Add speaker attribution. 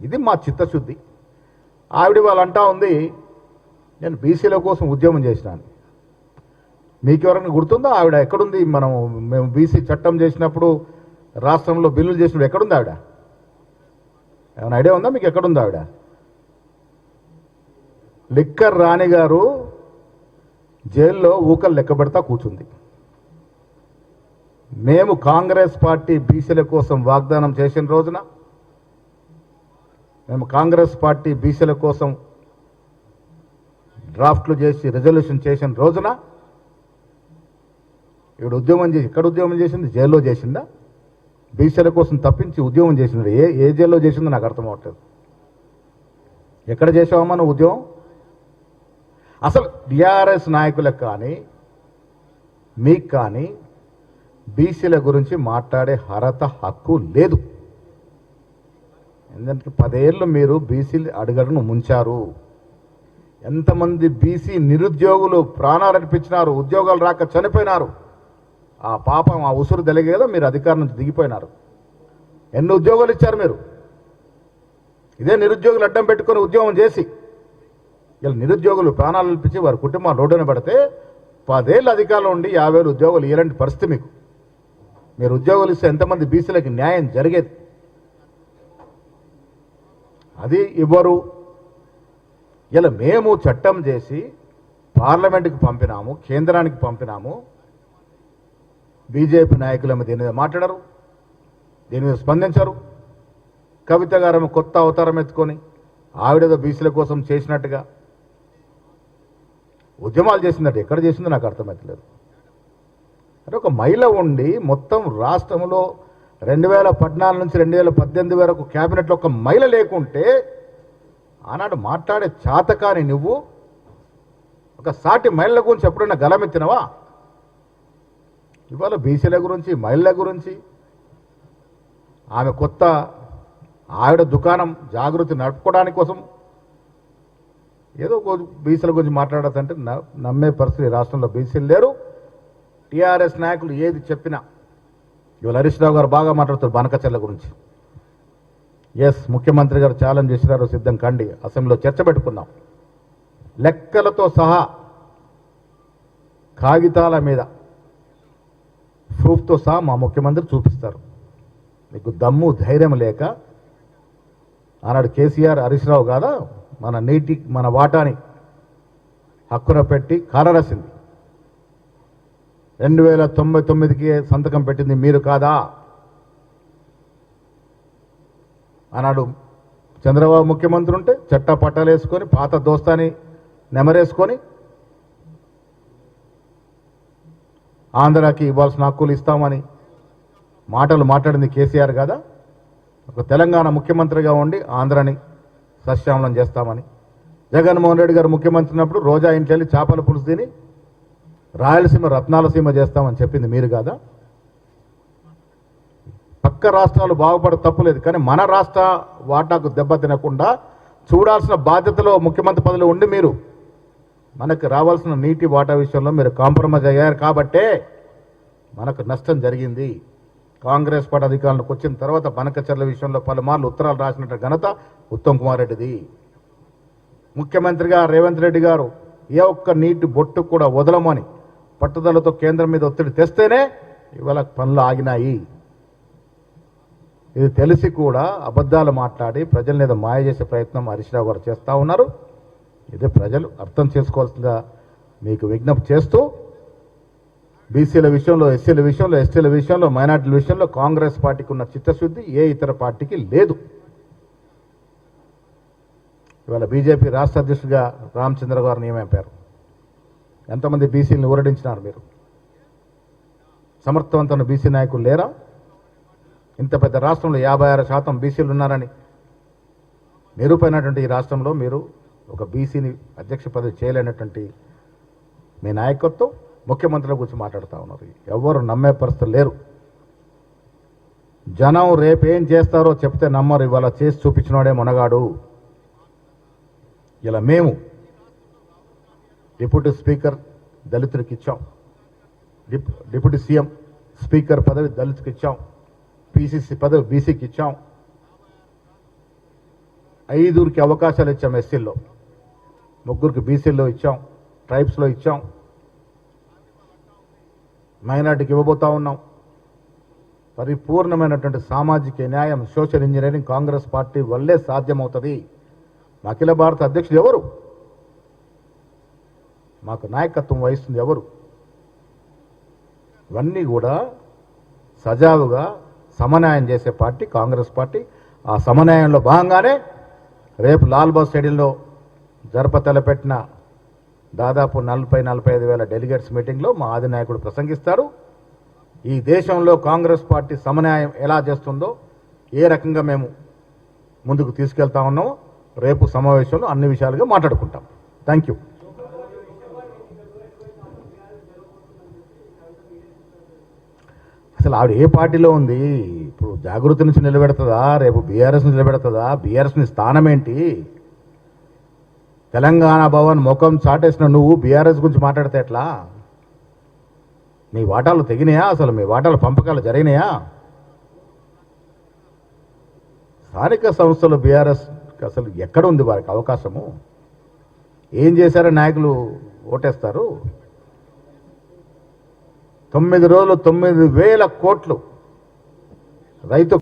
Speaker 1: ఇది మా చిత్తశుద్ధి. ఆవిడ వాళ్ళు అంటా ఉంది నేను బీసీల కోసం ఉద్యమం చేసినాను. మీకు ఎవరైనా గుర్తుందా ఆవిడ ఎక్కడుంది? మేము బీసీ చట్టం చేసినప్పుడు రాష్ట్రంలో బిల్లులు చేసినప్పుడు ఎక్కడుంది ఆవిడ? ఏమైనా ఐడియా ఉందా మీకు? ఎక్కడుంది ఆవిడ? లిక్కర్ రాణి గారు జైల్లో ఊకలు లెక్క పెడతా కూర్చుంది. మేము కాంగ్రెస్ పార్టీ బీసీల కోసం వాగ్దానం చేసిన రోజున, మేము కాంగ్రెస్ పార్టీ బీసీల కోసం డ్రాఫ్ట్లు చేసి రిజల్యూషన్ చేసిన రోజున ఇక్కడ ఉద్యమం చేసి, ఎక్కడ ఉద్యమం చేసింది? జైల్లో చేసిందా? బీసీల కోసం తప్పించి ఉద్యమం చేసింది ఏ జైల్లో చేసిందో నాకు అర్థం అవ్వట్లేదు. ఎక్కడ చేసావమ్మా నువ్వు ఉద్యమం? అసలు టీఆర్ఎస్ నాయకులకు కానీ మీకు కానీ బీసీల గురించి మాట్లాడే అర్హత, హక్కు లేదు. ఎందుకంటే 10 ఏళ్ళు మీరు బీసీలు అడుగడును ముంచారు. ఎంతమంది బీసీ నిరుద్యోగులు ప్రాణాలు అర్పించినారు, ఉద్యోగాలు రాక చనిపోయినారు. ఆ పాపం, ఆ ఉసురు తెలిగే కదా మీరు అధికారం నుంచి దిగిపోయినారు. ఎన్ని ఉద్యోగాలు ఇచ్చారు మీరు? ఇదే నిరుద్యోగులు అడ్డం పెట్టుకొని ఉద్యోగం చేసి ఇలా నిరుద్యోగులు ప్రాణాలు అర్పించి వారి కుటుంబాలు రోడ్డున పడితే 10 ఏళ్ళు అధికారంలో ఉండి 50,000 ఉద్యోగాలు ఇలాంటి పరిస్థితి మీకు. మీరు ఉద్యోగాలు ఇస్తే ఎంతమంది బీసీలకి న్యాయం జరిగేది? అది ఇవ్వరు. ఇలా మేము చట్టం చేసి పార్లమెంటుకి పంపినాము, కేంద్రానికి పంపినాము. బీజేపీ నాయకులేమో దీని మీద మాట్లాడరు, దీని మీద స్పందించరు. కవిత గారేమో కొత్త అవతారం ఎత్తుకొని ఆవిడేదో బీసీల కోసం చేసినట్టుగా ఉద్యమాలు చేసిందట. ఎక్కడ చేసిందో నాకు అర్థమవుతలేదు. అంటే ఒక మహిళ ఉండి మొత్తం రాష్ట్రంలో 2014 నుంచి 2018 వరకు క్యాబినెట్లో ఒక మహిళ లేకుంటే ఆనాడు మాట్లాడే చాతకాని నువ్వు ఒక సాటి మహిళల గురించి ఎప్పుడైనా గలమెత్తినవా? ఇవాళ బీసీల గురించి, మహిళల గురించి ఆమె కొత్త ఆవిడ దుకాణం జాగృతి నడుపుకోవడానికి కోసం ఏదో బీసీల గురించి మాట్లాడదంటే నమ్మే పరిస్థితి రాష్ట్రంలో బీసీలు లేరు. టీఆర్ఎస్ నాయకులు ఏది చెప్పినా, ఇవాళ హరీష్ రావు గారు బాగా మాట్లాడుతారు బనకచెర్ల గురించి. ఎస్, ముఖ్యమంత్రి గారు ఛాలెంజ్ చేసినారు, సిద్ధం కండి, అసెంబ్లీలో చర్చ పెట్టుకుందాం. లెక్కలతో సహా కాగితాల మీద ప్రూఫ్తో సహా మా ముఖ్యమంత్రి చూపిస్తారు. మీకు దమ్ము ధైర్యం లేక ఆనాడు కేసీఆర్, హరీష్ రావు కాదా మన వాటాని హక్కున పెట్టి కాలరాసింది. 2099కి సంతకం పెట్టింది మీరు కాదా? ఆనాడు చంద్రబాబు ముఖ్యమంత్రి ఉంటే చట్టా పట్టాలు వేసుకొని పాత దోస్తాని నెమరేసుకొని ఆంధ్రాకి ఇవ్వాల్సిన హక్కులు ఇస్తామని మాటలు మాట్లాడింది కేసీఆర్ కాదా? ఒక తెలంగాణ ముఖ్యమంత్రిగా ఉండి ఆంధ్రాని సస్యామలం చేస్తామని. జగన్మోహన్ రెడ్డి గారు ముఖ్యమంత్రి ఉన్నప్పుడు రోజా ఇంట్లో వెళ్ళి చేపల పులుసు తిని రాయలసీమ రత్నాలసీమ చేస్తామని చెప్పింది మీరు కాదా? పక్క రాష్ట్రాలు బాగుపడ తప్పులేదు, కానీ మన రాష్ట్ర వాటాకు దెబ్బ తినకుండా చూడాల్సిన బాధ్యతలో ముఖ్యమంత్రి పదవిలో ఉండి మీరు మనకు రావాల్సిన నీటి వాటా విషయంలో మీరు కాంప్రమైజ్ అయ్యారు కాబట్టే మనకు నష్టం జరిగింది. కాంగ్రెస్ పార్టీ అధికారంలోకి వచ్చిన తర్వాత బనకచెర్ల విషయంలో పలుమార్లు ఉత్తరాలు రాసినట్టు ఘనత ఉత్తమ్ కుమార్ రెడ్డిది. ముఖ్యమంత్రిగా రేవంత్ రెడ్డి గారు ఏ ఒక్క నీటి బొట్టు కూడా వదలమని పట్టుదలతో కేంద్రం మీద ఒత్తిడి తెస్తేనే ఇవాళ పనులు ఆగినాయి. ఇది తెలిసి కూడా అబద్ధాలు మాట్లాడి ప్రజల మీద మాయ చేసే ప్రయత్నం హరీష్ రావు గారు చేస్తూ ఉన్నారు. ఇది ప్రజలు అర్థం చేసుకోవాల్సిందిగా మీకు విజ్ఞప్తి చేస్తూ, బీసీల విషయంలో, ఎస్సీల విషయంలో, ఎస్టీల విషయంలో, మైనార్టీల విషయంలో కాంగ్రెస్ పార్టీకి ఉన్న చిత్తశుద్ధి ఏ ఇతర పార్టీకి లేదు. ఇవాళ బీజేపీ రాష్ట్ర అధ్యక్షుడిగా రామచంద్ర గారు నియమింపారు. ఎంతమంది బీసీలను ఊరడించినారు మీరు? సమర్థవంతమైన బీసీ నాయకులు లేరా? ఇంత పెద్ద రాష్ట్రంలో 56% బీసీలు ఉన్నారని నిరూపైనటువంటి ఈ రాష్ట్రంలో మీరు ఒక బీసీని అధ్యక్ష పదవి చేయలేనటువంటి మీ నాయకత్వం ముఖ్యమంత్రుల గురించి మాట్లాడుతూ ఉన్నారు. ఎవరు నమ్మే పరిస్థితులు లేరు. జనం రేపేం చేస్తారో చెప్తే నమ్మరు. ఇవాళ చేసి చూపించినోడే మునగాడు. ఇలా మేము డిప్యూటీ స్పీకర్ దళితులకు ఇచ్చాం, డిప్యూటీ సీఎం స్పీకర్ పదవి దళితులకు ఇచ్చాం, పీసీసీ పదవి బీసీకి ఇచ్చాం. 5కి అవకాశాలు ఇచ్చాం. ఎస్సీల్లో 3కి బీసీల్లో ఇచ్చాం, ట్రైబ్స్లో ఇచ్చాం, మైనార్టీకి ఇవ్వబోతా ఉన్నాం. పరిపూర్ణమైనటువంటి సామాజిక న్యాయం, సోషల్ ఇంజనీరింగ్ కాంగ్రెస్ పార్టీ వల్లే సాధ్యమవుతుంది. మా అఖిల భారత అధ్యక్షుడు ఎవరు? మాకు నాయకత్వం వహిస్తుంది ఎవరు? ఇవన్నీ కూడా సజావుగా సమన్వయం చేసే పార్టీ కాంగ్రెస్ పార్టీ. ఆ సమన్వయంలో భాగంగానే రేపు లాల్బాగ్ స్టేడియంలో తలపెట్టిన దాదాపు 40-45 వేల డెలిగేట్స్ మీటింగ్లో మా అధినాయకుడు ప్రసంగిస్తారు. ఈ దేశంలో కాంగ్రెస్ పార్టీ సమన్వయం ఎలా చేస్తుందో, ఏ రకంగా మేము ముందుకు తీసుకెళ్తా ఉన్నామో రేపు సమావేశంలో అన్ని విషయాలుగా మాట్లాడుకుంటాం. Thank you. అసలు ఆవిడ ఏ పార్టీలో ఉంది? ఇప్పుడు జాగృతి నుంచి నిలబెడుతుందా? రేపు బీఆర్ఎస్ నుంచి నిలబెడుతుందా? బీఆర్ఎస్ని స్థానం ఏంటి? తెలంగాణ భవన్ ముఖం చాటేసిన నువ్వు బీఆర్ఎస్ గురించి మాట్లాడితే ఎట్లా? మీ వాటాలు తెగినాయా? అసలు మీ వాటాల పంపకాలు జరిగినాయా? స్థానిక సంస్థలు బీఆర్ఎస్ అసలు ఎక్కడ ఉంది వారికి అవకాశము? ఏం చేశారో నాయకులు ఓటేస్తారు? 9 రోజులు 9,000 కోట్లు రైతు